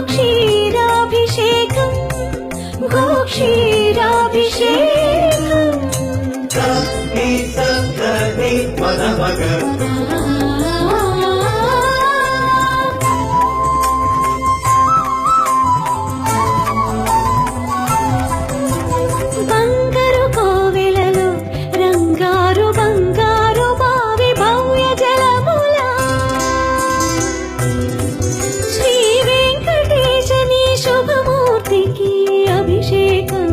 क्षीराभिषेकम् गोक्षीराभिषेकम् सप्ति सप्तति पदमग బంగారు కోవెలలో రంగారు బంగారు బావి భవ్య జలముల శ్రీ వెంకటేశని శుభమూర్తికి అభిషేకం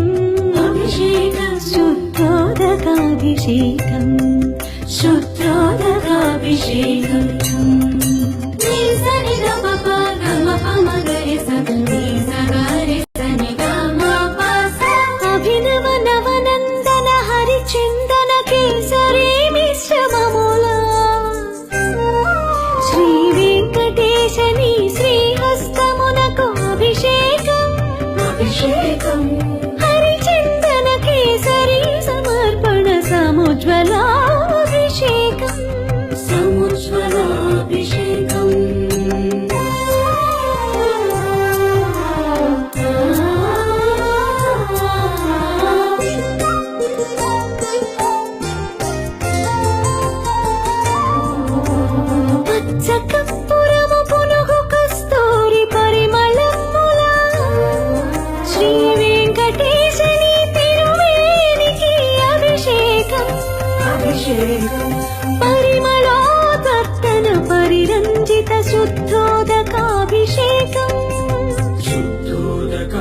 అభిషేకం శుద్ధోదకాభిషేకం శుద్ధోదకాభిషేకం అభినవ నవనందన హరిచందన కేసరి మిశ్రమముల శ్రీ వెంకటేశని శ్రీహస్తమునకు అభిషేకం అభిషేకం హరిచందన కేసరి సమర్పణ సముజ్వలాభిషేకం సముజ్వలాభిషేకం పచ్చకర్పూరము పునుగు కస్తూరి పరిమళముల శ్రీ వెంకటేశని తిరువేనికి అభిషేకం అభిషేకం పరిమళోదర్తన పరిరంజిత శుద్ధోదకాభిషేకం శుద్ధోదకాభిషేకం